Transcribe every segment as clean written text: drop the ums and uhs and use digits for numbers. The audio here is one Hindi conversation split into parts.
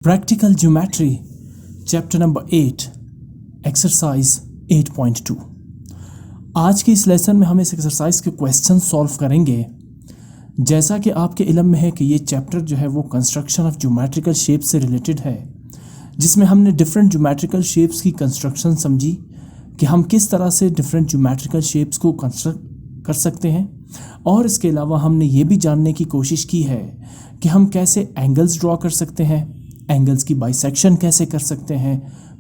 Practical geometry chapter number 8 exercise 8.2। आज के इस लेसन में हम इस एक्सरसाइज के क्वेश्चन सॉल्व करेंगे। जैसा कि आपके इल्म में है कि ये चैप्टर जो है वो कंस्ट्रक्शन ऑफ ज्योमेट्रिकल शेप से रिलेटेड है, जिसमें हमने डिफरेंट ज्योमेट्रिकल शेप्स की कंस्ट्रक्शन समझी कि हम किस तरह से डिफरेंट ज्योमेट्रिकल शेप्स को कंस्ट्रक्ट कर सकते हैं। और इसके अलावा हमने ये भी जानने की कोशिश की है कि हम कैसे एंगल्स ड्रॉ कर सकते हैं, एंगल्स की बाइसेक्शन कैसे कर सकते हैं,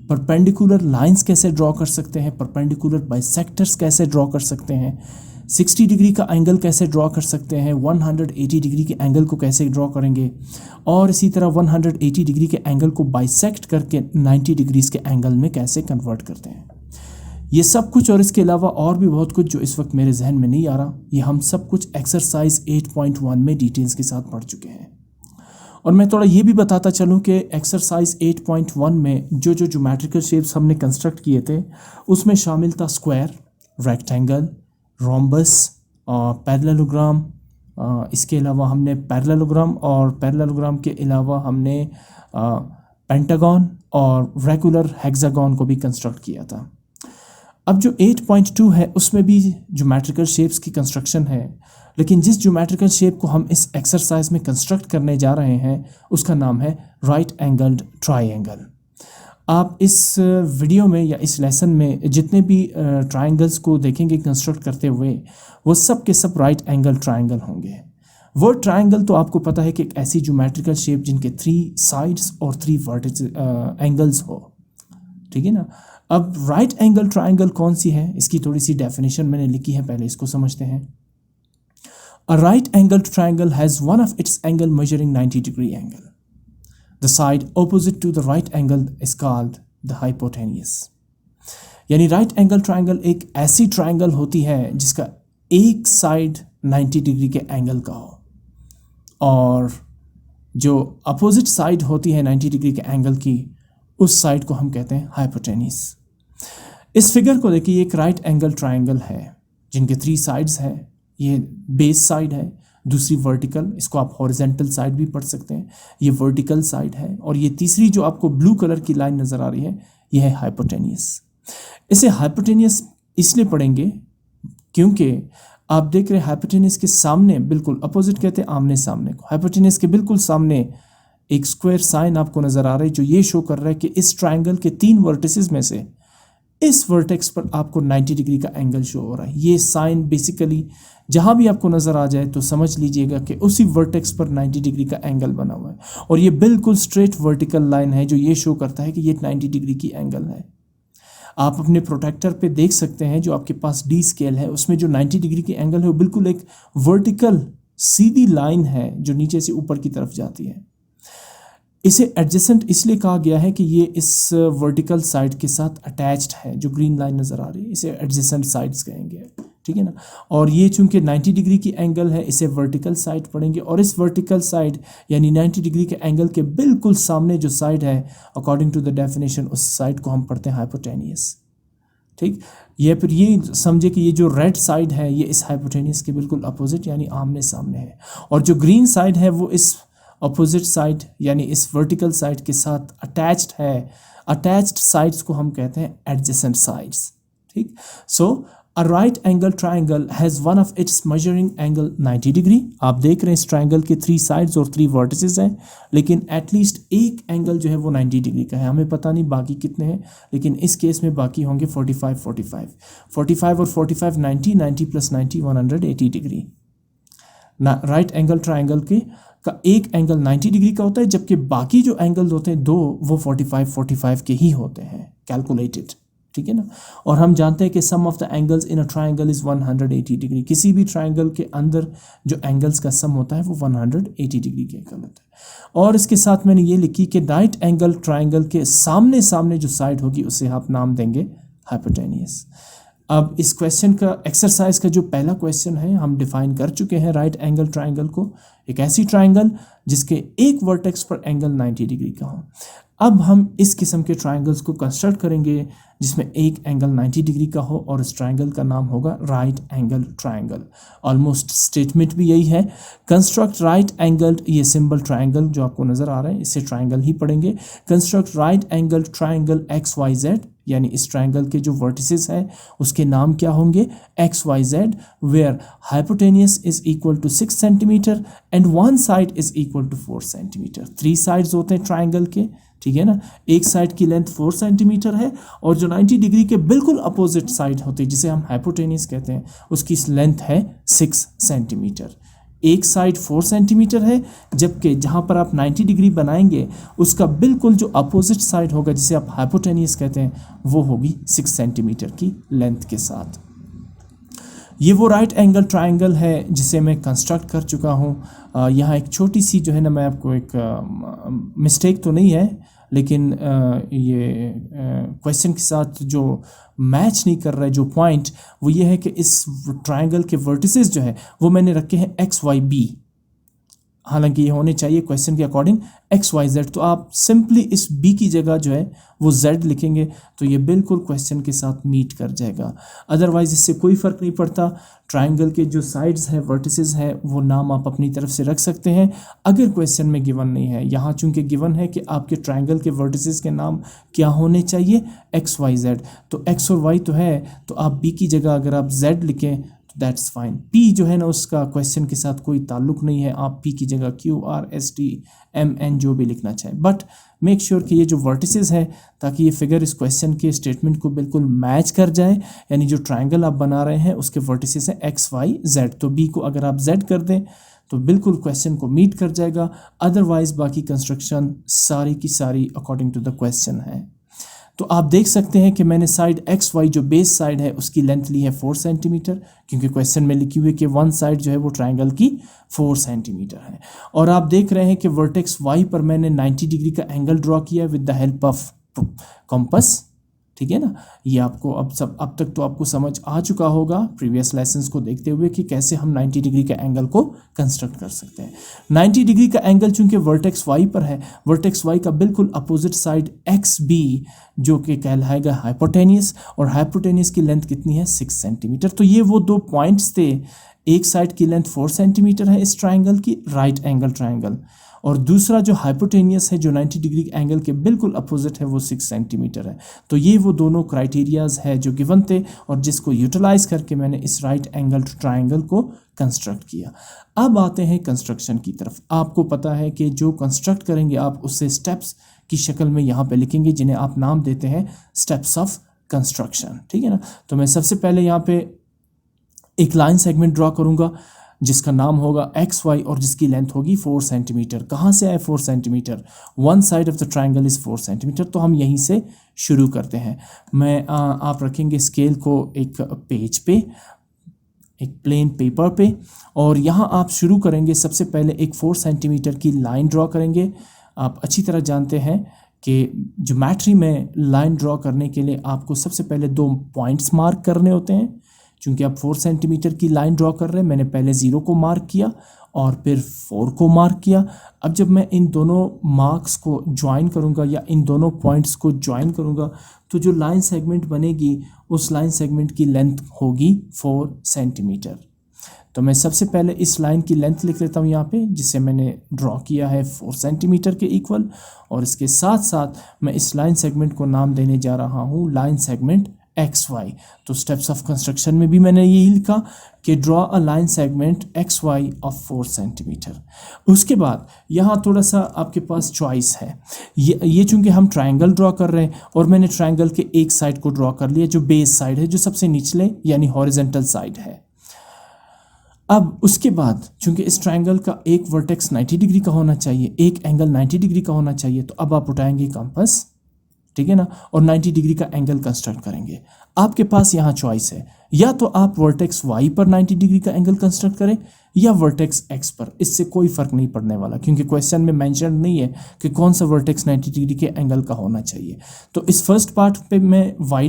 परपेंडिकुलर लाइंस कैसे ड्रॉ कर सकते हैं, परपेंडिकुलर बाइसेक्टर्स कैसे ड्रॉ कर सकते हैं, 60 डिग्री का एंगल कैसे ड्रॉ कर सकते हैं, 180 डिग्री के एंगल को कैसे ड्रॉ करेंगे, और इसी तरह 180 डिग्री के एंगल को बाइसेक्ट करके 90 डिग्रीज के एंगल में कैसे कन्वर्ट करते हैं। ये सब कुछ और इसके अलावा और भी बहुत कुछ जो इस वक्त मेरे जहन में नहीं आ रहा, ये हम सब कुछ एक्सरसाइज 8.1 में डिटेल्स के साथ पढ़ चुके हैं। और मैं थोड़ा ये भी बताता चलूँ कि एक्सरसाइज 8.1 में जो ज्योमेट्रिकल शेप्स हमने कंस्ट्रक्ट किए थे उसमें शामिल था स्क्वायर, रेक्टेंगल, रोम्बस, पैरेललोग्राम। इसके अलावा हमने पैरेललोग्राम और पैरेललोग्राम के अलावा हमने पेंटागन और रेगुलर हेक्सागन को भी कंस्ट्रक्ट किया था। अब जो 8.2 है उसमें भी ज्योमेट्रिकल शेप्स की कंस्ट्रक्शन है, लेकिन जिस ज्योमेट्रिकल शेप को हम इस एक्सरसाइज में कंस्ट्रक्ट करने जा रहे हैं उसका नाम है राइट एंगल्ड ट्रायंगल। आप इस वीडियो में या इस लेसन में जितने भी ट्रायंगल्स को देखेंगे कंस्ट्रक्ट करते हुए वो सब के सब राइट एंगल ट्रायंगल होंगे। वर्ड ट्रायंगल तो आपको पता है कि एक ऐसी ज्योमेट्रिकल शेप जिनके 3 साइड्स और 3 वर्टिस एंगल्स हो, ठीक है ना। अब राइट एंगल ट्रायंगल कौन सी है, इसकी थोड़ी सी डेफिनेशन मैंने लिखी है, पहले इसको समझते हैं। A right angled triangle has one of its angle measuring 90 degree angle. The side opposite to the right angle is called the hypotenuse. यानी राइट एंगल ट्रायंगल एक ऐसी ट्रायंगल होती है जिसका एक साइड 90 डिग्री के एंगल का हो और जो अपोजिट साइड होती है 90 डिग्री के एंगल की, उस साइड को हम कहते हैं हाइपोटेन्यूस। इस फिगर को देखिए, ये एक राइट एंगल ट्रायंगल है जिनके 3 साइड्स हैं। ये बेस साइड है, दूसरी वर्टिकल, इसको आप हॉरिजेंटल साइड भी पढ़ सकते हैं, ये वर्टिकल साइड है, और ये तीसरी जो आपको ब्लू कलर की लाइन नज़र आ रही है ये है हाइपोटेन्यूस। इसे हाइपोटेन्यूस इसलिए पढ़ेंगे क्योंकि आप देख रहे हैं हाइपोटेन्यूस के सामने, बिल्कुल अपोजिट कहते हैं आमने सामने को, हाइपोटेन्यूस के बिल्कुल सामने एक स्क्वायर साइन आपको नज़र आ रहा है जो ये शो कर रहा है कि इस ट्राइंगल के 3 वर्टिसेस में से इस वर्टेक्स पर आपको 90 डिग्री का एंगल शो हो रहा है। ये साइन बेसिकली जहाँ भी आपको नज़र आ जाए तो समझ लीजिएगा कि उसी वर्टेक्स पर 90 डिग्री का एंगल बना हुआ है, और ये बिल्कुल स्ट्रेट वर्टिकल लाइन है जो ये शो करता है कि ये 90 डिग्री की एंगल है। आप अपने प्रोटेक्टर पे देख सकते हैं, जो आपके पास डी स्केल है उसमें जो 90 डिग्री की एंगल है वो बिल्कुल एक वर्टिकल सीधी लाइन है जो नीचे से ऊपर की तरफ जाती है। इसे एडजेसेंट इसलिए कहा गया है कि ये इस वर्टिकल साइड के साथ अटैच्ड है, जो ग्रीन लाइन नज़र आ रही है इसे एडजेसेंट साइड्स कहेंगे, ठीक है ना। और ये चूंकि 90 डिग्री की एंगल है इसे वर्टिकल साइड पढ़ेंगे, और इस वर्टिकल साइड यानी 90 डिग्री के एंगल के बिल्कुल सामने जो साइड है अकॉर्डिंग टू द डेफिनेशन उस साइड को हम पढ़ते हैं हाइपोटेन्यूस, ठीक। ये फिर ये समझे कि ये जो रेड साइड है ये इस हाइपोटेन्यूस के बिल्कुल अपोजिट यानी आमने सामने है, और जो ग्रीन साइड है वो इस अपोजिट साइड यानी इस वर्टिकल साइड के साथ अटैच्ड है। अटैच्ड साइड्स को हम कहते हैं एडजेसेंट साइड्स, ठीक। So a right angle triangle has one of its measuring angle 90 degree. आप देख रहे हैं इस ट्रायंगल के 3 साइड्स और 3 वर्टिसेस हैं, लेकिन एटलीस्ट एक एंगल जो है वो 90 डिग्री का है। हमें पता नहीं बाकी कितने हैं, लेकिन इस केस में बाकी होंगे 45 और 45 90, 90 + 90 180 डिग्री। राइट एंगल ट्रायंगल का एक एंगल 90 डिग्री का होता है, जबकि बाकी जो एंगल होते हैं 2 वो 45 के ही होते हैं कैलकुलेटेड, ठीक है ना। और हम जानते हैं कि sum of the angles in a triangle is 180 degree. किसी भी ट्रायंगल के अंदर जो एंगल्स का सम होता है वो 180 डिग्री के एंगल होता है। और इसके साथ मैंने ये लिखी कि राइट एंगल ट्रायंगल के सामने सामने जो साइड होगी उसे आप नाम देंगे हाइपोटेन्यूस। अब इस क्वेश्चन का एक्सरसाइज का जो पहला क्वेश्चन है हम डिफाइन कर चुके हैं राइट एंगल ट्रायंगल को, एक ऐसी ट्रायंगल जिसके एक वर्टेक्स पर एंगल 90 डिग्री का हो। अब हम इस किस्म के ट्रायंगल्स को कंस्ट्रक्ट करेंगे जिसमें एक एंगल 90 डिग्री का हो और इस ट्रायंगल का नाम होगा right angle triangle. Almost statement भी यही है, कंस्ट्रक्ट राइट एंगल्ड, ये सिंबल ट्रायंगल जो आपको नज़र आ रहा है इससे ट्रायंगल ही पढ़ेंगे। Construct right angle triangle X Y Z, यानी इस ट्रायंगल के जो वर्टिसेस हैं उसके नाम क्या होंगे, X Y Z, where hypotenuse is equal to 6 centimetre and one side is equal to 4 centimetre. 3 sides होते हैं ट्रायंगल के, ठीक है ना। एक साइड की लेंथ 4 सेंटीमीटर है और जो 90 डिग्री के बिल्कुल अपोजिट साइड होती है जिसे हम हाइपोटेनियस कहते हैं उसकी लेंथ है 6 सेंटीमीटर। एक साइड 4 सेंटीमीटर है जबकि जहाँ पर आप 90 डिग्री बनाएंगे उसका बिल्कुल जो अपोजिट साइड होगा जिसे आप हाइपोटेनियस कहते हैं वो होगी 6 सेंटीमीटर की लेंथ के साथ। ये वो राइट एंगल ट्रायंगल है जिसे मैं कंस्ट्रक्ट कर चुका हूँ। यहाँ एक छोटी सी जो है ना, मैं आपको एक मिस्टेक तो नहीं है लेकिन ये क्वेश्चन के साथ जो मैच नहीं कर रहा है जो पॉइंट, वो ये है कि इस ट्रायंगल के वर्टिसेस जो है वो मैंने रखे हैं एक्स वाई बी, हालांकि ये होने चाहिए क्वेश्चन के अकॉर्डिंग एक्स वाई जेड। तो आप सिंपली इस बी की जगह जो है वो जेड लिखेंगे तो ये बिल्कुल क्वेश्चन के साथ मीट कर जाएगा। अदरवाइज इससे कोई फ़र्क नहीं पड़ता, ट्रायंगल के जो साइड्स हैं वर्टिसेस हैं वो नाम आप अपनी तरफ से रख सकते हैं अगर क्वेश्चन में गिवन नहीं है। यहाँ चूंकि गिवन है कि आपके ट्रायंगल के वर्टिसेस के नाम क्या होने चाहिए, एक्स वाई जेड, तो एक्स और वाई तो है तो आप बी की जगह अगर आप जेड लिखें दैट्स फाइन। पी जो है ना उसका क्वेश्चन के साथ कोई ताल्लुक नहीं है, आप पी की जगह Q R S T M N जो भी लिखना चाहें, बट मेक श्योर कि ये जो वर्टिसेस है ताकि ये फिगर इस क्वेश्चन के स्टेटमेंट को बिल्कुल मैच कर जाए, यानी जो ट्रायंगल आप बना रहे हैं उसके वर्टिसेस हैं एक्स वाई जेड, तो बी को अगर आप जेड कर दें तो बिल्कुल क्वेश्चन को मीट कर जाएगा। अदरवाइज बाकी कंस्ट्रक्शन सारी की सारी अकॉर्डिंग टू द क्वेश्चन है। तो आप देख सकते हैं कि मैंने साइड एक्स वाई जो बेस साइड है उसकी लेंथ ली है 4 सेंटीमीटर, क्योंकि क्वेश्चन में लिखी हुई कि वन साइड जो है वो ट्रायंगल की 4 सेंटीमीटर है। और आप देख रहे हैं कि वर्टेक्स वाई पर मैंने 90 डिग्री का एंगल ड्रॉ किया with the help of compass, ठीक है ना। ये आपको अब तक तो आपको समझ आ चुका होगा प्रीवियस लेसन्स को देखते हुए कि कैसे हम 90 डिग्री का एंगल को कंस्ट्रक्ट कर सकते हैं। 90 डिग्री का एंगल चूंकि वर्टेक्स वाई पर है, वर्टेक्स वाई का बिल्कुल अपोजिट साइड एक्स बी जो कि कहलाएगा हाइपोटेनियस, और हाइपोटेनियस की लेंथ कितनी है 6 सेंटीमीटर। तो ये वो दो पॉइंट्स थे, एक साइड की लेंथ 4 सेंटीमीटर है इस ट्राइंगल की, राइट एंगल ट्राइंगल, और दूसरा जो हाइपोटेनियस है जो 90 डिग्री एंगल के बिल्कुल अपोजिट है वो 6 सेंटीमीटर है। तो ये वो दोनों क्राइटेरियाज है जो गिवन थे और जिसको यूटिलाइज करके मैंने इस राइट एंगल ट्राइंगल को कंस्ट्रक्ट किया। अब आते हैं कंस्ट्रक्शन की तरफ। आपको पता है कि जो कंस्ट्रक्ट करेंगे आप उससे स्टेप्स की शक्ल में यहाँ पे लिखेंगे जिन्हें आप नाम देते हैं स्टेप्स ऑफ कंस्ट्रक्शन, ठीक है ना। तो मैं सबसे पहले यहाँ पे एक लाइन सेगमेंट ड्रॉ करूँगा जिसका नाम होगा एक्स वाई और जिसकी लेंथ होगी 4 सेंटीमीटर। कहाँ से आए 4 centimetre? One side of the triangle is 4 centimetre, तो हम यहीं से शुरू करते हैं। आप रखेंगे स्केल को एक पेज पे, एक प्लेन पेपर पे, और यहाँ आप शुरू करेंगे सबसे पहले एक 4 सेंटीमीटर की लाइन ड्रॉ करेंगे। आप अच्छी तरह जानते हैं कि ज्योमेट्री में लाइन ड्रॉ करने के लिए आपको सबसे पहले 2 पॉइंट्स मार्क करने होते हैं। चूँकि आप 4 सेंटीमीटर की लाइन ड्रॉ कर रहे हैं, मैंने पहले 0 को मार्क किया और फिर 4 को मार्क किया। अब जब मैं इन दोनों मार्क्स को ज्वाइन करूंगा या इन दोनों पॉइंट्स को ज्वाइन करूंगा तो जो लाइन सेगमेंट बनेगी उस लाइन सेगमेंट की लेंथ होगी 4 सेंटीमीटर। तो मैं सबसे पहले इस लाइन की लेंथ लिख लेता हूँ यहाँ पे, जिसे मैंने ड्रॉ किया है 4 सेंटीमीटर के इक्वल, और इसके साथ साथ मैं इस लाइन सेगमेंट को नाम देने जा रहा हूँ लाइन सेगमेंट एक्स वाई। तो स्टेप्स ऑफ कंस्ट्रक्शन में भी मैंने यही लिखा कि draw a line segment X Y of 4 centimetre. उसके बाद यहाँ थोड़ा सा आपके पास चॉइस है। ये चूंकि हम ट्रायंगल ड्रॉ कर रहे हैं और मैंने ट्रायंगल के एक साइड को ड्रॉ कर लिया जो बेस साइड है, जो सबसे निचले यानी हॉरिजॉन्टल साइड है। अब उसके बाद चूंकि इस ट्रायंगल का एक वर्टेक्स 90 डिग्री का होना चाहिए, एक एंगल 90 डिग्री का होना चाहिए, तो अब आप उठाएंगे कंपास, ठीक है ना, और 90 डिग्री का एंगल कंस्ट्रक्ट करेंगे। आपके पास यहाँ चॉइस है, या तो आप वर्टेक्स वाई पर 90 डिग्री का एंगल कंस्ट्रक्ट करें या वर्टेक्स एक्स पर। इससे कोई फर्क नहीं पड़ने वाला क्योंकि क्वेश्चन में मेंशन नहीं है कि कौन सा वर्टेक्स 90 डिग्री के एंगल का होना चाहिए। तो इस फर्स्ट पार्ट पे मैं वाई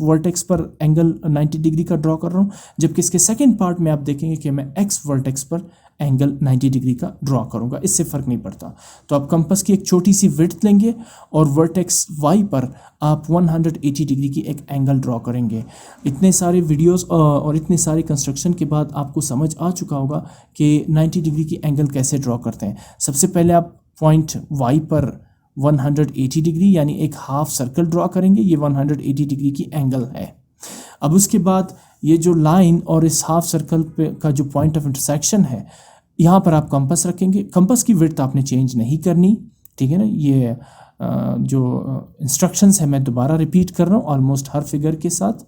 वर्टेक्स पर एंगल 90 डिग्री का ड्रॉ कर रहा हूँ, जबकि इसके सेकेंड पार्ट में आप देखेंगे कि मैं एक्स वर्टेक्स पर एंगल 90 डिग्री का ड्रॉ करूँगा, इससे फ़र्क नहीं पड़ता। तो आप कंपास की एक छोटी सी विड्थ लेंगे और वर्टेक्स वाई पर आप 180 डिग्री की एक एंगल ड्रॉ करेंगे। इतने सारे वीडियोस और इतने सारे कंस्ट्रक्शन के बाद आपको समझ आ चुका होगा कि 90 डिग्री की एंगल कैसे ड्रॉ करते हैं। सबसे पहले आप पॉइंट वाई पर 180 डिग्री यानी एक हाफ सर्कल ड्रॉ करेंगे, ये 180 डिग्री की एंगल है। अब उसके बाद ये जो लाइन और इस हाफ सर्कल पे का जो पॉइंट ऑफ इंटरसेक्शन है, यहाँ पर आप कंपास रखेंगे। कंपास की विड्थ आपने चेंज नहीं करनी, ठीक है ना। ये जो इंस्ट्रक्शंस है मैं दोबारा रिपीट कर रहा हूँ ऑलमोस्ट हर फिगर के साथ।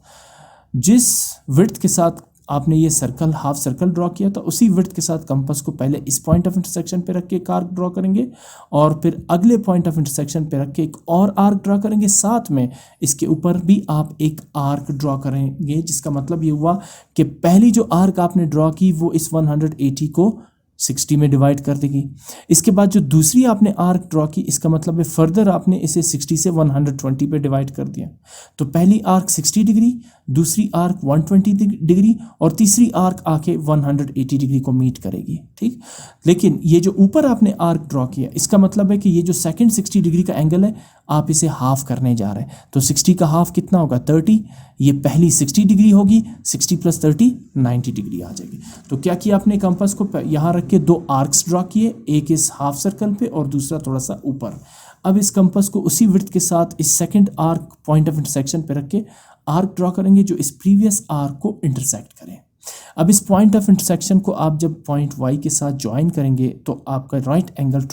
जिस विड्थ के साथ आपने ये सर्कल हाफ सर्कल ड्रॉ किया था, उसी विड्थ के साथ कंपास को पहले इस पॉइंट ऑफ इंटरसेक्शन पे रख के एक आर्क ड्रॉ करेंगे और फिर अगले पॉइंट ऑफ इंटरसेक्शन पे रख के एक और आर्क ड्रॉ करेंगे। साथ में इसके ऊपर भी आप एक आर्क ड्रॉ करेंगे, जिसका मतलब ये हुआ कि पहली जो आर्क आपने ड्रॉ की वो इस 180 को 60 में डिवाइड कर देगी। इसके बाद जो दूसरी आपने आर्क ड्रॉ की, इसका मतलब है फर्दर आपने इसे 60 से 120 पे डिवाइड कर दिया। तो पहली आर्क 60 डिग्री, दूसरी आर्क 120 डिग्री और तीसरी आर्क आके 180 डिग्री को मीट करेगी, ठीक। लेकिन ये जो ऊपर आपने आर्क ड्रॉ किया, इसका मतलब है कि ये जो सेकंड 60 डिग्री का एंगल है, आप इसे हाफ करने जा रहे हैं। तो 60 का हाफ कितना होगा? 30। ये पहली 60 डिग्री होगी, 60 + 30 90 डिग्री आ जाएगी। तो क्या किया आपने? कंपास को यहाँ रख के दो आर्क्स ड्रॉ किए, एक इस हाफ सर्कल पे और दूसरा थोड़ा सा ऊपर। अब इस कंपास को उसी विड्थ के साथ इस second arc point of intersection पे रख के आर्क ड्रॉ करेंगे जो इस प्रीवियस आर्क को इंटरसेक्ट करें। अब इस पॉइंट ऑफ इंटरसेक्शन को आप जब पॉइंट वाई के साथ ज्वाइन करेंगे तो आपका राइट एंगल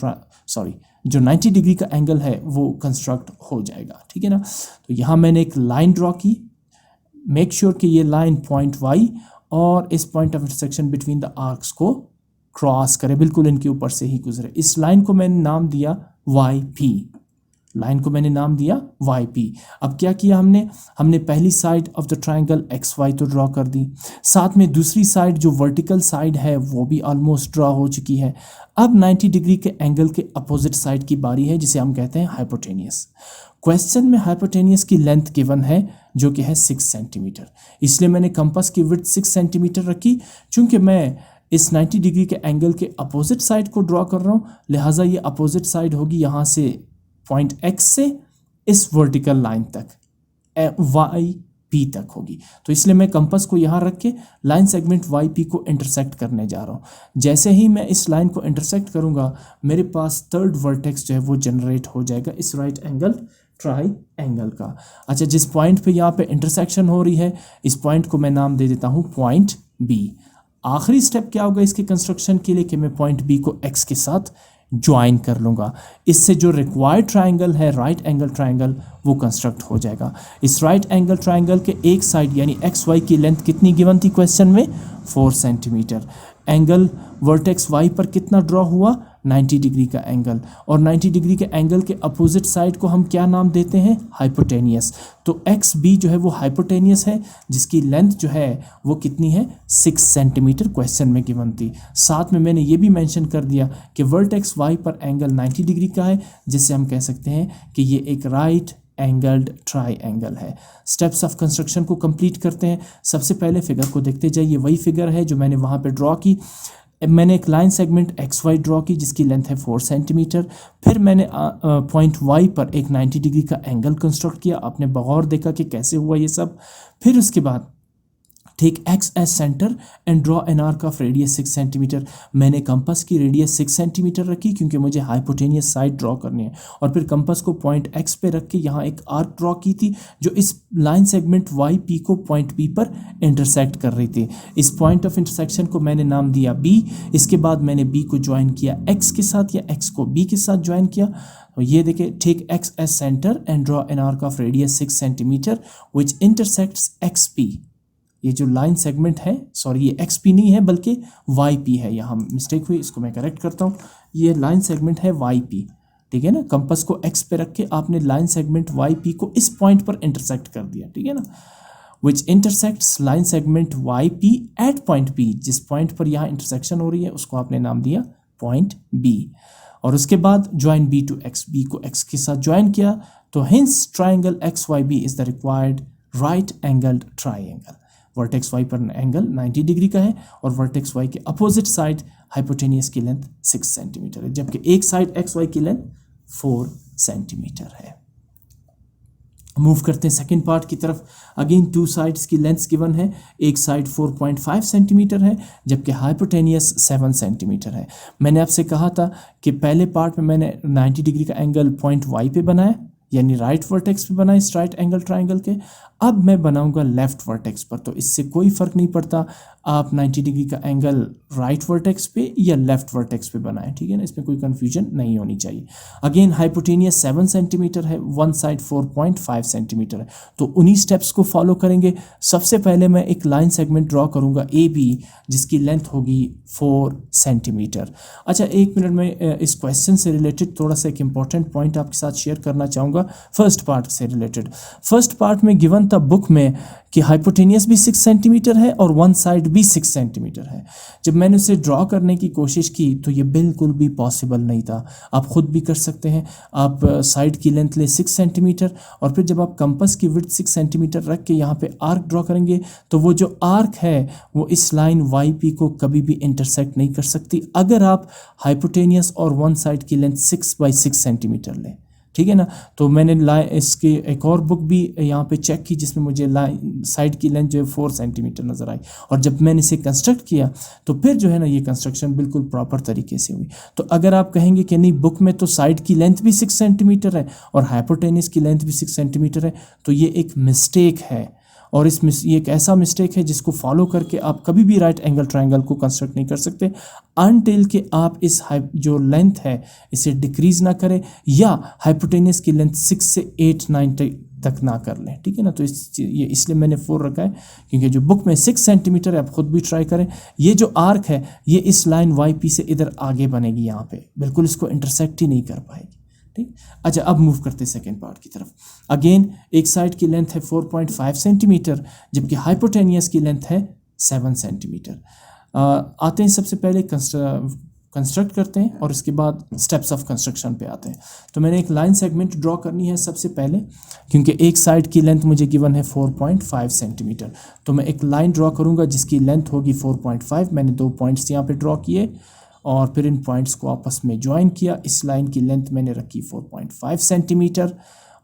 जो 90 डिग्री का एंगल है वो कंस्ट्रक्ट हो जाएगा, ठीक है ना। तो यहाँ मैंने एक लाइन ड्रॉ की। मेक श्योर कि ये लाइन पॉइंट वाई और इस point of intersection between the arcs को क्रॉस करे, बिल्कुल इनके ऊपर से ही गुजरे। इस लाइन को मैंने नाम दिया वाई पी। लाइन को मैंने नाम दिया वाई पी। अब क्या किया हमने पहली side of the triangle X Y तो ड्रॉ कर दी, साथ में दूसरी साइड जो वर्टिकल साइड है वो भी ऑलमोस्ट ड्रॉ हो चुकी है। अब 90 डिग्री के एंगल के अपोजिट साइड की बारी है, जिसे हम कहते हैं हाइपोटेनियस। क्वेश्चन में हाइपोटेनियस की लेंथ गिवन है जो कि है 6 सेंटीमीटर, इसलिए मैंने कंपास की विड्थ 6 सेंटीमीटर रखी। चूंकि मैं इस 90 डिग्री के एंगल के अपोजिट साइड को ड्रॉ कर रहा हूँ, लिहाजा ये अपोजिट साइड होगी यहाँ से पॉइंट एक्स से इस वर्टिकल लाइन तक वाई पी तक होगी। तो इसलिए मैं कंपास को यहाँ रख के लाइन सेगमेंट वाई पी को इंटरसेक्ट करने जा रहा हूँ। जैसे ही मैं इस लाइन को इंटरसेक्ट करूँगा, मेरे पास थर्ड वर्टेक्स जो है वो जनरेट हो जाएगा इस राइट एंगल ट्राई एंगल का। अच्छा, जिस पॉइंट पे यहाँ पे इंटरसेक्शन हो रही है, इस पॉइंट को मैं नाम दे देता हूँ पॉइंट बी। आखिरी स्टेप क्या होगा इसके कंस्ट्रक्शन के लिए कि मैं पॉइंट बी को एक्स के साथ ज्वाइन कर लूँगा। इससे जो रिक्वायर्ड ट्राइंगल है राइट एंगल ट्राइंगल वो कंस्ट्रक्ट हो जाएगा। इस राइट एंगल ट्राइंगल के एक साइड यानी एक्स वाई की लेंथ कितनी गिवन थी क्वेश्चन में? 4 सेंटीमीटर। एंगल वर्टेक्स वाई पर कितना ड्रॉ हुआ? 90 डिग्री का एंगल। और 90 डिग्री के एंगल के अपोजिट साइड को हम क्या नाम देते हैं? हाइपोटेनियस। तो एक्स बी जो है वो हाइपोटेनियस है, जिसकी लेंथ जो है वो कितनी है? 6 सेंटीमीटर क्वेश्चन में गिवन थी। साथ में मैंने ये भी मेंशन कर दिया कि वर्टेक्स वाई पर एंगल 90 डिग्री का है, जिससे हम कह सकते हैं कि ये एक राइट एंगल्ड ट्राई एंगल है। स्टेप्स ऑफ कंस्ट्रक्शन को कंप्लीट करते हैं। सबसे पहले फिगर को देखते जाइए। वही फिगर है जो मैंने वहाँ पे ड्रॉ की। मैंने एक line segment X Y draw की जिसकी लेंथ है 4 सेंटीमीटर। फिर मैंने पॉइंट वाई पर एक 90 डिग्री का एंगल कंस्ट्रक्ट किया। आपने बगौर देखा कि कैसे हुआ ये सब। फिर उसके बाद take X as centre and draw an arc of radius 6 centimetre. मैंने कंपास की रेडियस 6 सेंटीमीटर रखी क्योंकि मुझे हाइपोटेनियस साइड ड्रॉ करनी है। और फिर कंपास को पॉइंट एक्स पे रख के यहाँ एक आर्क ड्रॉ की थी जो इस लाइन सेगमेंट वाई पी को पॉइंट बी पर इंटरसेक्ट कर रही थी। इस पॉइंट ऑफ इंटरसेक्शन को मैंने नाम दिया बी। इसके बाद मैंने बी को ज्वाइन किया एक्स के साथ या एक्स को बी के साथ ज्वाइन किया। तो ये देखिए, take X as centre and draw an arc of radius 6 centimetre which intersects X P. ये जो लाइन सेगमेंट है, सॉरी ये एक्स पी नहीं है बल्कि वाई पी है, यहाँ मिस्टेक हुई, इसको मैं करेक्ट करता हूँ। ये लाइन सेगमेंट है वाई पी, ठीक है ना। कंपास को एक्स पे रख के आपने लाइन सेगमेंट वाई पी को इस पॉइंट पर इंटरसेक्ट कर दिया, ठीक है ना। Which intersects line segment Y P at point B. जिस पॉइंट पर यहाँ इंटरसेक्शन हो रही है उसको आपने नाम दिया पॉइंट बी। और उसके बाद join B to X, B को एक्स के साथ ज्वाइन किया। तो hence triangle X Y B is the required right angled triangle. Vertex Y पर एंगल 90 डिग्री का है और वर्टेक्स वाई के अपोजिट साइड हाइपोटेनियस की लेंथ 6 सेंटीमीटर है, जबकि एक साइड एक्स वाई की लेंथ 4 सेंटीमीटर है। मूव करते हैं सेकंड पार्ट की तरफ। अगेन टू साइड्स की लेंथ्स गिवन है, एक साइड 4.5 सेंटीमीटर है जबकि हाइपोटेनियस 7 सेंटीमीटर है। मैंने आपसे कहा था कि पहले पार्ट में मैंने 90 डिग्री का एंगल पॉइंट वाई पे बनाया, यानी राइट वर्टेक्स पे बनाए इस राइट एंगल ट्राइंगल के। अब मैं बनाऊंगा लेफ्ट वर्टेक्स पर, तो इससे कोई फ़र्क नहीं पड़ता आप 90 डिग्री का एंगल राइट वर्टेक्स पे या लेफ्ट वर्टेक्स पे बनाएं, ठीक है ना, इसमें कोई कन्फ्यूजन नहीं होनी चाहिए। अगेन हाइपोटेनियस 7 सेंटीमीटर है, वन साइड 4.5 सेंटीमीटर है, तो उन्हीं स्टेप्स को फॉलो करेंगे। सबसे पहले मैं एक लाइन सेगमेंट ड्रॉ करूंगा ए बी, जिसकी लेंथ होगी 4 सेंटीमीटर। अच्छा, एक मिनट में इस क्वेश्चन से रिलेटेड थोड़ा सा एक इंपॉर्टेंट पॉइंट आपके साथ शेयर करना चाहूँगा फर्स्ट पार्ट से रिलेटेड। फर्स्ट पार्ट में गिवन था बुक में कि हाइपोटेनियस भी 6 सेंटीमीटर है और वन साइड भी 6 सेंटीमीटर है। जब मैंने उसे ड्रॉ करने की कोशिश की तो ये बिल्कुल भी पॉसिबल नहीं था। आप खुद भी कर सकते हैं, आप साइड की लेंथ ले 6 सेंटीमीटर और फिर जब आप कंपास की विड्थ 6 सेंटीमीटर रख के यहाँ पे आर्क ड्रॉ करेंगे तो वो जो आर्क है वो इस लाइन वाई पी को कभी भी इंटरसेक्ट नहीं कर सकती अगर आप हाइपोटेनियस और वन साइड की लेंथ 6/6 सेंटीमीटर लें, ठीक है ना। तो मैंने इसकी एक और बुक भी यहाँ पे चेक की जिसमें मुझे साइड की लेंथ जो है 4 सेंटीमीटर नज़र आई, और जब मैंने इसे कंस्ट्रक्ट किया तो फिर जो है ना ये कंस्ट्रक्शन बिल्कुल प्रॉपर तरीके से हुई। तो अगर आप कहेंगे कि नहीं बुक में तो साइड की लेंथ भी 6 सेंटीमीटर है और हाइपोटेनियस की लेंथ भी 6 सेंटीमीटर है, तो ये एक मिस्टेक है, और ये एक ऐसा मिस्टेक है जिसको फॉलो करके आप कभी भी राइट एंगल ट्रायंगल को कंस्ट्रक्ट नहीं कर सकते अनटिल कि आप इस जो लेंथ है इसे डिक्रीज ना करें या हाइपोटेनियस की लेंथ 6 से 8-9 तक ना कर लें, ठीक है ना। तो इसलिए मैंने 4 रखा है क्योंकि जो बुक में 6 सेंटीमीटर है, आप खुद भी ट्राई करें। ये जो आर्क है ये इस लाइन वाई पी से इधर आगे बनेगी, यहाँ पे बिल्कुल इसको इंटरसेक्ट ही नहीं कर पाएगी, ठीक। अच्छा, अब मूव करते हैं सेकेंड पार्ट की तरफ। अगेन एक साइड की लेंथ है 4.5 सेंटीमीटर जबकि हाइपोटेनियस की लेंथ है 7 सेंटीमीटर। आते हैं सबसे पहले कंस्ट्रक्ट करते हैं और इसके बाद स्टेप्स ऑफ कंस्ट्रक्शन पे आते हैं। तो मैंने एक लाइन सेगमेंट ड्रॉ करनी है सबसे पहले, क्योंकि एक साइड की लेंथ मुझे गिवन है 4.5 सेंटीमीटर। तो मैं एक लाइन ड्रॉ करूँगा जिसकी लेंथ होगी 4.5। मैंने 2 पॉइंट्स यहाँ पे ड्रॉ किए और फिर इन पॉइंट्स को आपस में ज्वाइन किया। इस लाइन की लेंथ मैंने रखी 4.5 सेंटीमीटर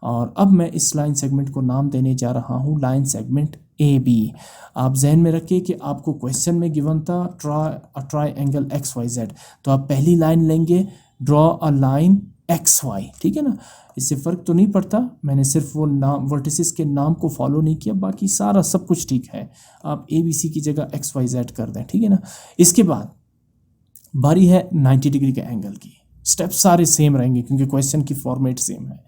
और अब मैं इस लाइन सेगमेंट को नाम देने जा रहा हूँ लाइन सेगमेंट ए बी। आप जहन में रखिए कि आपको क्वेश्चन में गिवन था triangle X Y Z, तो आप पहली लाइन लेंगे draw a line X Y, ठीक है ना। इससे फ़र्क तो नहीं पड़ता, मैंने सिर्फ वो नाम वर्टिसेस के नाम को फॉलो नहीं किया, बाकी सारा सब कुछ ठीक है। आप ए बी सी की जगह एक्स वाई जेड कर दें, ठीक है ना। इसके बाद बारी है 90 डिग्री के एंगल की। स्टेप सारे सेम रहेंगे क्योंकि क्वेश्चन की फॉर्मेट सेम है।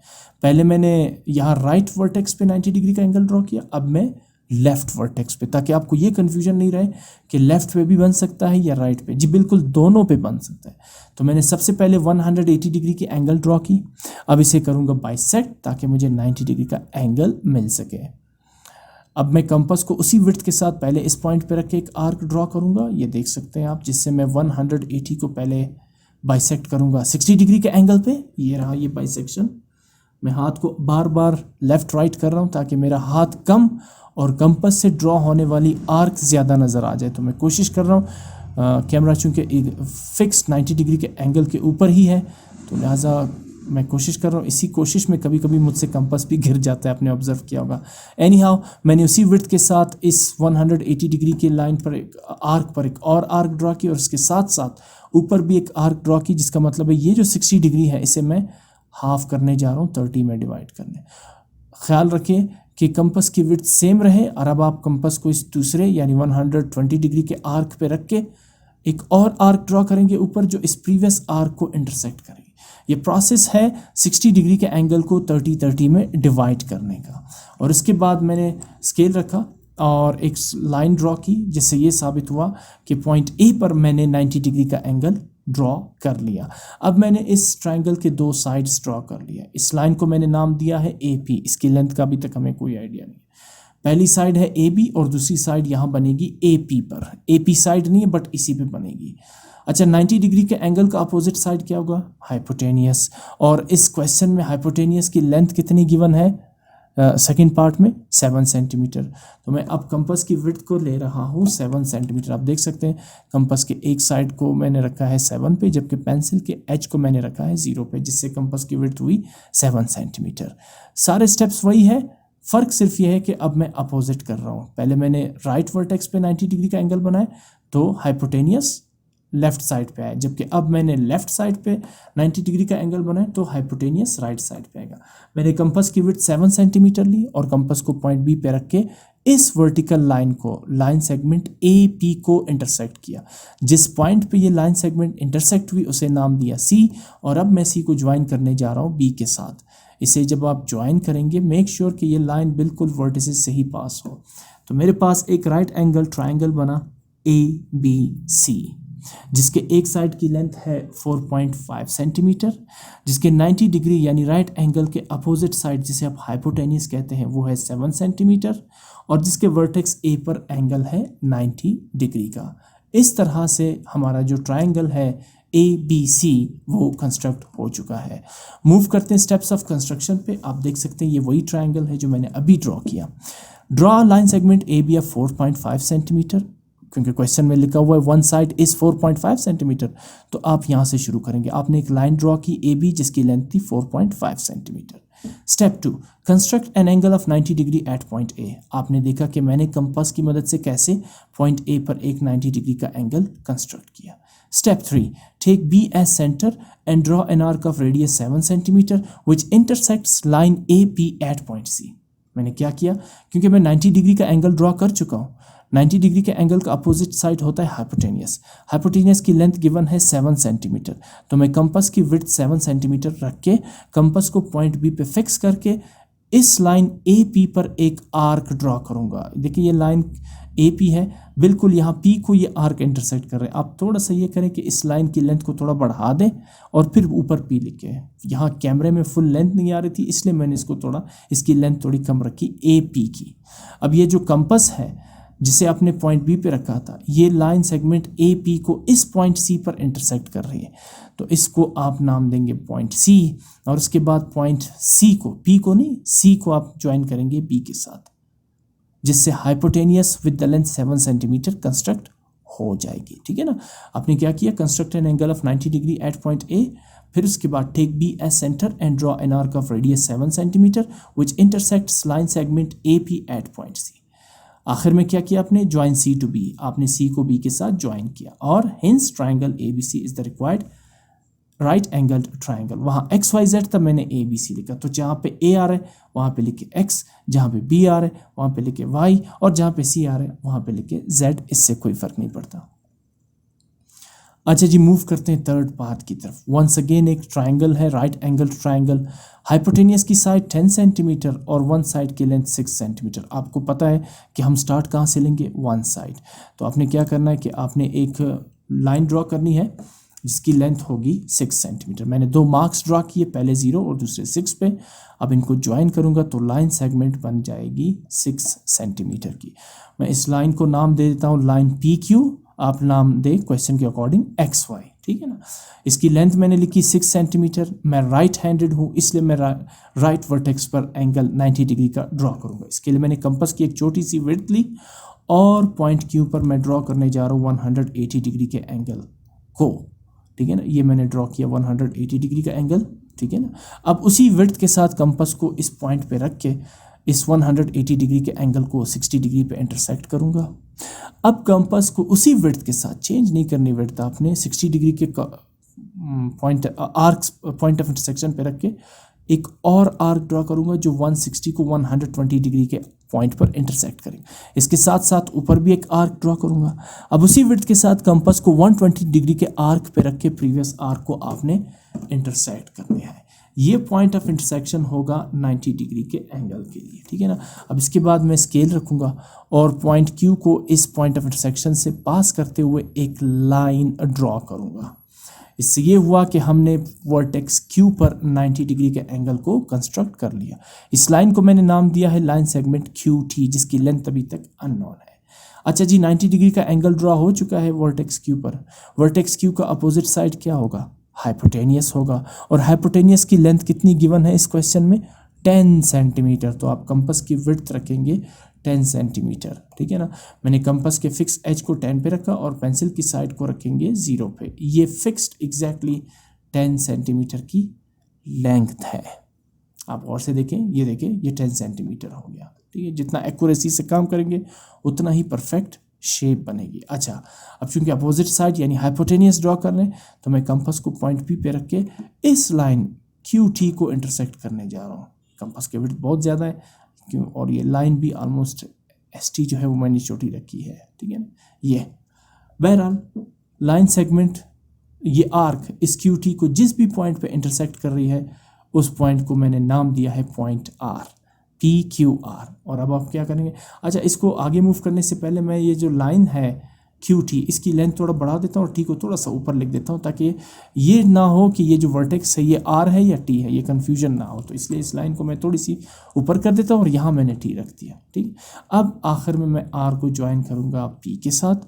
पहले मैंने यहाँ राइट वर्टेक्स पे 90 डिग्री का एंगल ड्रॉ किया, अब मैं लेफ्ट वर्टेक्स पे, ताकि आपको ये कन्फ्यूजन नहीं रहे कि लेफ्ट पे भी बन सकता है या राइट पे। जी बिल्कुल, दोनों पे बन सकता है। तो मैंने सबसे पहले 180 डिग्री की एंगल ड्रॉ की। अब इसे करूँगा बाइसेक्ट ताकि मुझे 90 डिग्री का एंगल मिल सके। अब मैं कंपास को उसी विड्थ के साथ पहले इस पॉइंट पे रख के एक आर्क ड्रॉ करूँगा, ये देख सकते हैं आप, जिससे मैं 180 को पहले बाइसेक्ट करूँगा 60 डिग्री के एंगल पे। ये रहा ये बाइसेक्शन। मैं हाथ को बार बार लेफ़्ट राइट कर रहा हूँ ताकि मेरा हाथ कम और कंपास से ड्रॉ होने वाली आर्क ज़्यादा नज़र आ जाए। तो मैं कोशिश कर रहा हूँ, कैमरा चूँकि फिक्स 90 डिग्री के एंगल के ऊपर ही है तो लिहाजा मैं कोशिश कर रहा हूँ। इसी कोशिश में कभी कभी मुझसे कंपास भी गिर जाता है, आपने ऑब्जर्व किया होगा। एनी हाउ मैंने उसी विड्थ के साथ इस 180 डिग्री के लाइन पर एक और आर्क ड्रॉ की और उसके साथ साथ ऊपर भी एक आर्क ड्रॉ की, जिसका मतलब है ये जो 60 डिग्री है इसे मैं हाफ करने जा रहा हूँ, 30 में डिवाइड करने। ख्याल रखें कि कंपास की विड्थ सेम रहे और अब आप कंपास को इस दूसरे यानी 120 डिग्री के आर्क पे रख के एक और आर्क ड्रॉ करेंगे ऊपर जो इस प्रीवियस आर्क को इंटरसेक्ट करेंगे। ये प्रोसेस है 60 डिग्री के एंगल को 30-30 में डिवाइड करने का। और इसके बाद मैंने स्केल रखा और एक लाइन ड्रॉ की, जिससे ये साबित हुआ कि पॉइंट ए पर मैंने 90 डिग्री का एंगल ड्रॉ कर लिया। अब मैंने इस ट्रायंगल के 2 साइड्स ड्रॉ कर लिया। इस लाइन को मैंने नाम दिया है ए पी। इसकी लेंथ का अभी तक हमें कोई आइडिया नहीं। पहली साइड है ए बी और दूसरी साइड यहाँ बनेगी ए पी पर। ए पी साइड नहीं है बट इसी पे बनेगी। अच्छा, 90 डिग्री के एंगल का अपोजिट साइड क्या होगा? हाइपोटेनियस। और इस क्वेश्चन में हाइपोटेनियस की लेंथ कितनी गिवन है? सेकेंड पार्ट में 7 सेंटीमीटर। तो मैं अब कंपास की विड्थ को ले रहा हूँ 7 सेंटीमीटर। आप देख सकते हैं कंपास के एक साइड को मैंने रखा है 7 पे, जबकि पेंसिल के एज को मैंने रखा है 0 पे, जिससे कंपास की विड्थ हुई 7 सेंटीमीटर। सारे स्टेप्स वही है, फ़र्क सिर्फ ये है कि अब मैं अपोजिट कर रहा हूँ। पहले मैंने राइट वर्टेक्स पे 90 डिग्री का एंगल बनाया तो हाइपोटेनियस लेफ्ट साइड पे आया, जबकि अब मैंने लेफ्ट साइड पे 90 डिग्री का एंगल बनाया तो हाइपोटेनियस राइट साइड पे आएगा। मैंने कंपास की विड्थ 7 सेंटीमीटर ली और कंपास को पॉइंट बी पे रख के इस वर्टिकल लाइन को, लाइन सेगमेंट ए पी को इंटरसेक्ट किया। जिस पॉइंट पे ये लाइन सेगमेंट इंटरसेक्ट हुई उसे नाम दिया सी, और अब मैं सी को ज्वाइन करने जा रहा हूँ बी के साथ। इसे जब आप ज्वाइन करेंगे मेक श्योर कि ये लाइन बिल्कुल वर्टिसेस से ही पास हो। तो मेरे पास एक राइट एंगल ट्राइंगल बना ए बी सी, जिसके एक साइड की लेंथ है 4.5 सेंटीमीटर, जिसके 90 डिग्री यानी राइट एंगल के अपोजिट साइड जिसे आप हाइपोटेनियस कहते हैं वो है 7 सेंटीमीटर, और जिसके वर्टेक्स ए पर एंगल है 90 डिग्री का। इस तरह से हमारा जो ट्राइंगल है ए बी सी वो कंस्ट्रक्ट हो चुका है। मूव करते हैं स्टेप्स ऑफ कंस्ट्रक्शन पे। आप देख सकते हैं ये वही ट्राइंगल है जो मैंने अभी ड्रॉ किया। Draw line segment A B of 4.5 centimetre, क्योंकि क्वेश्चन में लिखा हुआ है वन साइड इज 4.5 सेंटीमीटर, तो आप यहाँ से शुरू करेंगे। आपने एक लाइन ड्रॉ की ए बी जिसकी लेंथ थी 4.5 centimetre. Step 2, construct an angle of 90 degree at point ए। आपने देखा कि मैंने कंपास की मदद से कैसे पॉइंट ए पर एक 90 डिग्री का एंगल कंस्ट्रक्ट किया। Step 3, take B as centre and draw an arc of radius 7 centimetre which intersects line A P at point C. मैंने क्या किया, क्योंकि मैं 90 डिग्री का एंगल ड्रॉ कर चुका हूँ। 90 डिग्री के एंगल का अपोजिट साइड होता है हाइपोटेनियस। हाइपोटेनियस की लेंथ गिवन है 7 सेंटीमीटर, तो मैं कंपास की विड्थ 7 सेंटीमीटर रख के कंपास को पॉइंट बी पे फिक्स करके इस लाइन ए पी पर एक आर्क ड्रॉ करूंगा। देखिए ये लाइन ए पी है, बिल्कुल यहाँ पी को ये आर्क इंटरसेक्ट कर रहे हैं। आप थोड़ा सा ये करें कि इस लाइन की लेंथ को थोड़ा बढ़ा दें और फिर ऊपर पी लिखे। यहाँ कैमरे में फुल लेंथ नहीं आ रही थी इसलिए मैंने इसको थोड़ा, इसकी लेंथ थोड़ी कम रखी ए पी की। अब ये जो कंपास है जिसे आपने पॉइंट बी पे रखा था, ये लाइन सेगमेंट ए पी को इस पॉइंट सी पर इंटरसेक्ट कर रही है, तो इसको आप नाम देंगे पॉइंट सी, और उसके बाद पॉइंट सी को, पी को नहीं सी को आप ज्वाइन करेंगे बी के साथ, जिससे hypotenuse with the length 7 centimetre construct हो जाएगी। ठीक है ना। आपने क्या किया, construct an angle of 90 degree at point A, फिर उसके बाद take B as centre and draw an arc of radius 7 centimetre which intersects line segment A P at point C. आखिर में क्या किया आपने, ज्वाइन सी टू बी, आपने सी को बी के साथ ज्वाइन किया, और hence triangle A B C is the required right angled triangle. वहाँ एक्स वाई जेड तब मैंने ए बी सी लिखा, तो जहाँ पे ए आ रहा है वहाँ पे लिखे एक्स, जहाँ पे बी आ रहा है वहाँ पे लिखे वाई, और जहाँ पे सी आ रहा है वहाँ पे लिखे जेड। इससे कोई फर्क नहीं पड़ता। अच्छा जी, मूव करते हैं थर्ड पार्ट की तरफ। वंस अगेन एक ट्राइंगल है, राइट एंगल ट्राइंगल। हाइपोटेनियस की साइड 10 सेंटीमीटर और वन साइड की लेंथ 6 सेंटीमीटर। आपको पता है कि हम स्टार्ट कहाँ से लेंगे, वन साइड। तो आपने क्या करना है कि आपने एक लाइन ड्रॉ करनी है जिसकी लेंथ होगी 6 सेंटीमीटर। मैंने दो मार्क्स ड्रॉ किए, पहले 0 और दूसरे 6 पे। अब इनको ज्वाइन करूँगा तो लाइन सेगमेंट बन जाएगी 6 सेंटीमीटर की। मैं इस लाइन को नाम दे देता हूँ लाइन पी क्यू, आप नाम दे क्वेश्चन के अकॉर्डिंग एक्स वाई। ठीक है ना। इसकी लेंथ मैंने लिखी 6 सेंटीमीटर। मैं राइट हैंडेड हूँ इसलिए मैं राइट वर्टेक्स पर एंगल 90 डिग्री का ड्रॉ करूँगा। इसके लिए मैंने कंपास की एक छोटी सी विड्थ ली और पॉइंट क्यू पर मैं ड्रॉ करने जा रहा हूँ 180 डिग्री के एंगल को। ठीक है ना, ये मैंने ड्रॉ किया 180 डिग्री का एंगल। ठीक है ना। अब उसी विड्थ के साथ कंपास को इस पॉइंट पे रख के इस 180 डिग्री के एंगल को 60 डिग्री पे इंटरसेक्ट करूंगा। अब कंपास को उसी विड्थ के साथ, चेंज नहीं करनी विड्थ आपने, 60 डिग्री के पॉइंट ऑफ इंटरसेक्शन पे रख के एक और आर्क ड्रॉ करूंगा जो 160 को 120 डिग्री के पॉइंट पर इंटरसेक्ट करेंगे। इसके साथ साथ ऊपर भी एक आर्क ड्रॉ करूंगा। अब उसी विड्थ के साथ कंपास को 120 डिग्री के आर्क पे रख के प्रीवियस आर्क को आपने इंटरसेक्ट करने हैं। ये पॉइंट ऑफ इंटरसेक्शन होगा 90 डिग्री के एंगल के लिए। ठीक है ना। अब इसके बाद मैं स्केल रखूंगा और पॉइंट क्यू को इस पॉइंट ऑफ इंटरसेक्शन से पास करते हुए एक लाइन ड्रॉ करूंगा। इससे ये हुआ कि हमने वर्टेक्स क्यू पर 90 डिग्री के एंगल को कंस्ट्रक्ट कर लिया। इस लाइन को मैंने नाम दिया है लाइन सेगमेंट क्यू टी, जिसकी लेंथ अभी तक अननोन है। अच्छा जी, 90 डिग्री का एंगल ड्रॉ हो चुका है वर्टेक्स क्यू पर। वर्टेक्स क्यू का अपोजिट साइड क्या होगा, हाइपोटेनियस होगा। और हाइपोटेनियस की लेंथ कितनी गिवन है इस क्वेश्चन में, 10 सेंटीमीटर, तो आप कंपास की विड्थ रखेंगे 10 सेंटीमीटर, ठीक है ना। मैंने कंपास के फिक्स एज को 10 पे रखा और पेंसिल की साइड को रखेंगे 0 पे। ये फिक्स्ड एग्जैक्टली 10 सेंटीमीटर की लेंथ है। आप और से देखें, ये देखें, ये 10 सेंटीमीटर हो गया, ठीक है। जितना एक्यूरेसी से काम करेंगे उतना ही परफेक्ट शेप बनेगी। अच्छा, अब चूंकि अपोजिट साइड यानी हाइपोटेनियस ड्रॉ कर रहे हैं, तो मैं कंपास को पॉइंट पी पे रख के इस लाइन क्यू टी को इंटरसेक्ट करने जा रहा हूँ। कंपास की विड्थ बहुत ज़्यादा है क्यों, और ये लाइन भी ऑलमोस्ट एस टी जो है वो मैंने छोटी रखी है, ठीक है ना। ये बहरहाल लाइन सेगमेंट, ये आर्क इस क्यू टी को जिस भी पॉइंट पे इंटरसेक्ट कर रही है उस पॉइंट को मैंने नाम दिया है point R, P Q R. और अब आप क्या करेंगे, अच्छा इसको आगे मूव करने से पहले मैं ये जो लाइन है क्यू टी, इसकी लेंथ थोड़ा बढ़ा देता हूँ और टी को थोड़ा सा ऊपर लिख देता हूँ, ताकि ये ना हो कि ये जो वर्टेक्स है ये आर है या टी है, ये कन्फ्यूजन ना हो। तो इसलिए इस लाइन को मैं थोड़ी सी ऊपर कर देता हूँ और यहाँ मैंने टी रख दिया, ठीक। अब आखिर में मैं आर को ज्वाइन करूँगा पी के साथ।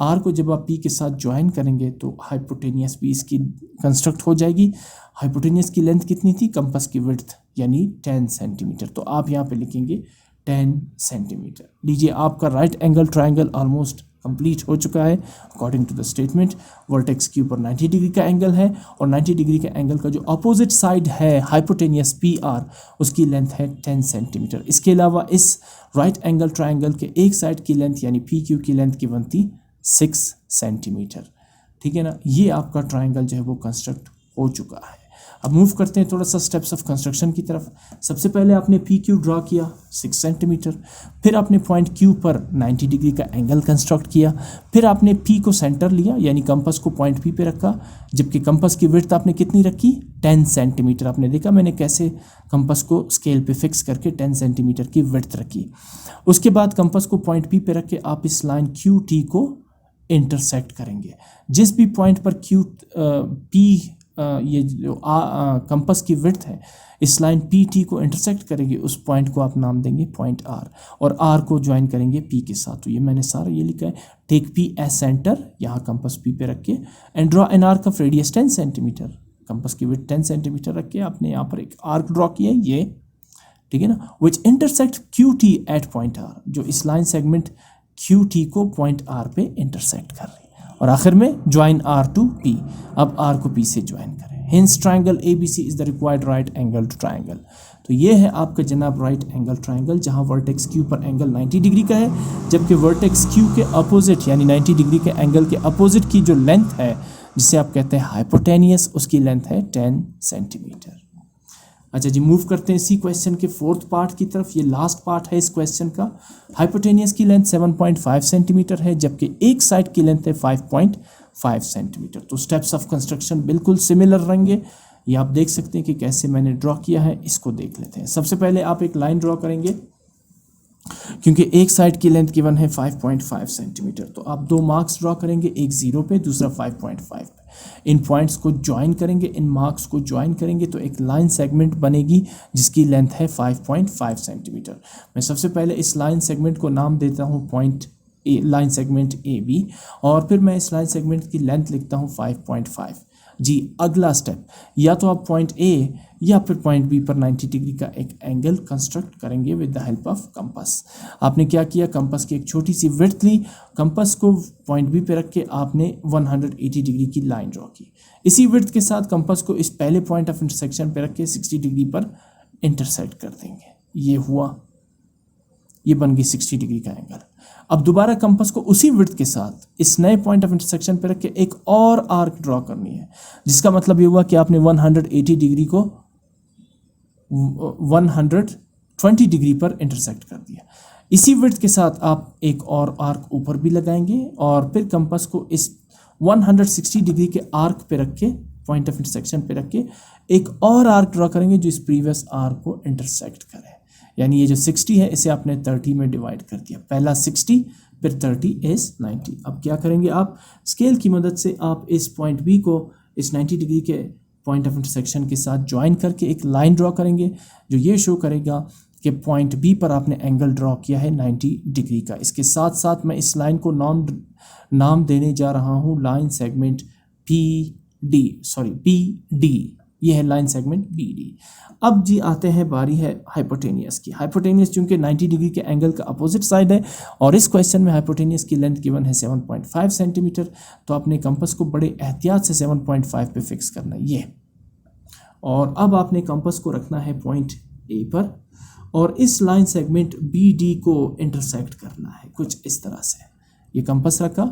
आर को जब आप पी के साथ ज्वाइन करेंगे तो हाइपोटेनियस भी इसकी कंस्ट्रक्ट हो जाएगी। हाइपोटेनियस की लेंथ कितनी थी, कंपास की विड्थ यानी 10 सेंटीमीटर, तो आप यहाँ पे लिखेंगे 10 सेंटीमीटर। लीजिए आपका right angle triangle almost complete हो चुका है according to the statement. Vertex के ऊपर 90 डिग्री का एंगल है और 90 डिग्री के एंगल का जो अपोजिट साइड है हाइपोटेनियस पी आर, उसकी लेंथ है 10 सेंटीमीटर। इसके अलावा इस राइट एंगल ट्राइंगल के एक साइड की लेंथ यानी पी क्यू की लेंथ की बनती 6 सेंटीमीटर, ठीक है ना। ये आपका ट्राइंगल जो है वो कंस्ट्रक्ट हो चुका है। अब मूव करते हैं थोड़ा सा स्टेप्स ऑफ कंस्ट्रक्शन की तरफ। सबसे पहले आपने पी क्यू ड्रॉ किया 6 सेंटीमीटर, फिर आपने पॉइंट क्यू पर 90 डिग्री का एंगल कंस्ट्रक्ट किया, फिर आपने पी को सेंटर लिया यानी कंपास को पॉइंट पी पे रखा, जबकि कंपास की विड्थ आपने कितनी रखी 10 सेंटीमीटर। आपने देखा मैंने कैसे कंपास को स्केल पे फिक्स करके 10 सेंटीमीटर की विड्थ रखी। उसके बाद कंपास को पॉइंट पी पे रख के आप इस लाइन क्यू टी को इंटरसेक्ट करेंगे। जिस भी पॉइंट पर क्यू पी ये जो कंपास की विड्थ है इस लाइन पी टी को इंटरसेक्ट करेगी, उस पॉइंट को आप नाम देंगे पॉइंट आर, और आर को ज्वाइन करेंगे पी के साथ। तो ये मैंने सारा ये लिखा है, टेक पी एज सेंटर, यहाँ कंपास पी पे रख के, and draw an arc of radius 10 centimetre. Compass की विड्थ 10 सेंटीमीटर रख के आपने यहाँ पर एक आर्क ड्रॉ किया है ये, ठीक है ना, which intersect Q T at point R, जो इस लाइन सेगमेंट क्यू टी को पॉइंट आर पे इंटरसेक्ट कर रही है। और आखिर में ज्वाइन आर टू पी, अब आर को पी से ज्वाइन करें। Hence triangle A B C is the required right angle triangle. तो ये है आपका जनाब राइट एंगल ट्राइंगल, जहां वर्टेक्स क्यू पर एंगल 90 डिग्री का है, जबकि वर्टेक्स क्यू के अपोजिट यानी 90 डिग्री के एंगल के अपोजिट की जो लेंथ है जिसे आप कहते हैं हाइपोटेनियस, उसकी लेंथ है 10 सेंटीमीटर। अच्छा जी, मूव करते हैं इसी क्वेश्चन के फोर्थ पार्ट की तरफ। ये लास्ट पार्ट है इस क्वेश्चन का। हाइपोटेनियस की लेंथ 7.5 सेंटीमीटर है, जबकि एक साइड की लेंथ है 5.5 सेंटीमीटर। तो स्टेप्स ऑफ कंस्ट्रक्शन बिल्कुल सिमिलर रहेंगे। ये आप देख सकते हैं कि कैसे मैंने ड्रॉ किया है, इसको देख लेते हैं। सबसे पहले आप एक लाइन ड्रॉ करेंगे, क्योंकि एक साइड की लेंथ गिवन है 5.5 सेंटीमीटर, तो आप दो मार्क्स ड्रॉ करेंगे, एक 0 पे दूसरा 5.5 पे। इन पॉइंट्स को ज्वाइन करेंगे, इन मार्क्स को ज्वाइन करेंगे तो एक लाइन सेगमेंट बनेगी जिसकी लेंथ है 5.5 सेंटीमीटर। मैं सबसे पहले इस लाइन सेगमेंट को नाम देता हूँ point A, line segment A B, और फिर मैं इस लाइन सेगमेंट की लेंथ लिखता हूँ 5.5। जी, अगला स्टेप, या तो आप पॉइंट ए या फिर पॉइंट बी पर 90 डिग्री का एक एंगल कंस्ट्रक्ट करेंगे with the help of compass. आपने क्या किया, कंपास की एक छोटी सी विड्थ ली, कंपास को पॉइंट बी पे रख के आपने 180 डिग्री की लाइन ड्रॉ की। इसी विड्थ के साथ कंपास को इस पहले पॉइंट ऑफ इंटरसेक्शन पे रख के 60 डिग्री पर इंटरसेक्ट कर देंगे। ये हुआ, ये बन गई 60 डिग्री का एंगल। अब दोबारा कंपास को उसी विड्थ के साथ इस नए पॉइंट ऑफ इंटरसेक्शन पे रख के एक और आर्क ड्रॉ करनी है, जिसका मतलब ये हुआ कि आपने 180 डिग्री को 120 डिग्री पर इंटरसेक्ट कर दिया। इसी विड्थ के साथ आप एक और आर्क ऊपर भी लगाएंगे और फिर कंपास को इस 160 डिग्री के आर्क पे रख के, पॉइंट ऑफ इंटरसेक्शन पे रख के एक और आर्क ड्रॉ करेंगे जो इस प्रीवियस आर्क को इंटरसेक्ट करे। यानी ये जो 60 है इसे आपने 30 में डिवाइड कर दिया, पहला 60 फिर 30 इज 90। अब क्या करेंगे, आप स्केल की मदद से आप इस पॉइंट बी को इस 90 डिग्री के पॉइंट ऑफ इंटरसेक्शन के साथ ज्वाइन करके एक लाइन ड्रॉ करेंगे जो ये शो करेगा कि पॉइंट बी पर आपने एंगल ड्रॉ किया है 90 डिग्री का। इसके साथ साथ मैं इस लाइन को नाम देने जा रहा हूँ लाइन सेगमेंट पी डी। ये है लाइन सेगमेंट बी डी। अब जी आते हैं बारी है हाइपोटेनियस की। हाइपोटेनियस चूंकि 90 डिग्री के एंगल का अपोजिट साइड है और इस क्वेश्चन में हाइपोटेनियस की लेंथ गिवन है 7.5 सेंटीमीटर, तो अपने कंपास को बड़े एहतियात से 7.5 पे फिक्स करना है ये। और अब आपने कंपास को रखना है पॉइंट ए पर और इस लाइन सेगमेंट बी डी को इंटरसेक्ट करना है कुछ इस तरह से। ये कंपास रखा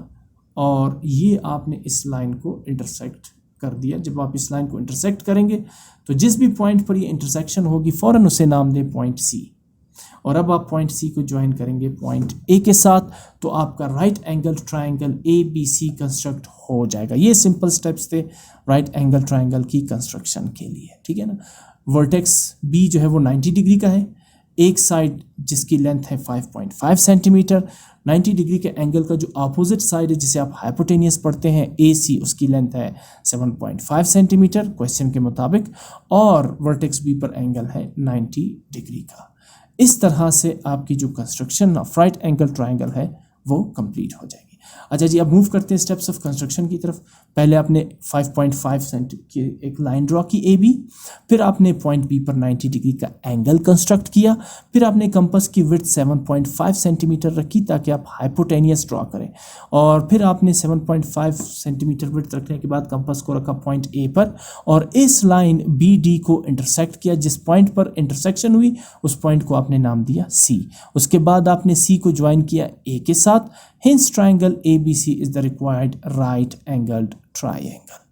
और ये आपने इस लाइन को इंटरसेक्ट कर दिया। जब आप इस लाइन को इंटरसेक्ट करेंगे तो जिस भी पॉइंट पर ये इंटरसेक्शन होगी फ़ौरन उसे नाम दें पॉइंट सी। और अब आप पॉइंट सी को ज्वाइन करेंगे पॉइंट ए के साथ, तो आपका right angle triangle A B C construct हो जाएगा। ये सिंपल स्टेप्स थे राइट एंगल ट्रायंगल की कंस्ट्रक्शन के लिए, ठीक है ना। वर्टेक्स बी जो है वो 90 डिग्री का है, एक साइड जिसकी लेंथ है 5.5 सेंटीमीटर, 90 डिग्री के एंगल का जो अपोजिट साइड है जिसे आप हाइपोटेनियस पढ़ते हैं ए सी, उसकी लेंथ है 7.5 सेंटीमीटर क्वेश्चन के मुताबिक, और वर्टेक्स बी पर एंगल है 90 डिग्री का। इस तरह से आपकी जो construction of right angle triangle है वो कंप्लीट हो जाएगी। अच्छा जी, अब मूव करते हैं स्टेप्स ऑफ कंस्ट्रक्शन की तरफ। पहले आपने 5.5 सेंटी की एक लाइन ड्रॉ की ए बी, फिर आपने पॉइंट बी पर 90 डिग्री का एंगल कंस्ट्रक्ट किया, फिर आपने कंपास की विड्थ 7.5 सेंटीमीटर रखी ताकि आप हाइपोटेनियस ड्रॉ करें, और फिर आपने 7.5 सेंटीमीटर विड्थ रखने के बाद कंपास को रखा पॉइंट ए पर और इस लाइन बी डी को इंटरसेक्ट किया। जिस पॉइंट पर इंटरसेक्शन हुई उस पॉइंट को आपने नाम दिया सी। उसके बाद आपने सी को ज्वाइन किया ए के साथ। Hence triangle ABC is the required right angled triangle.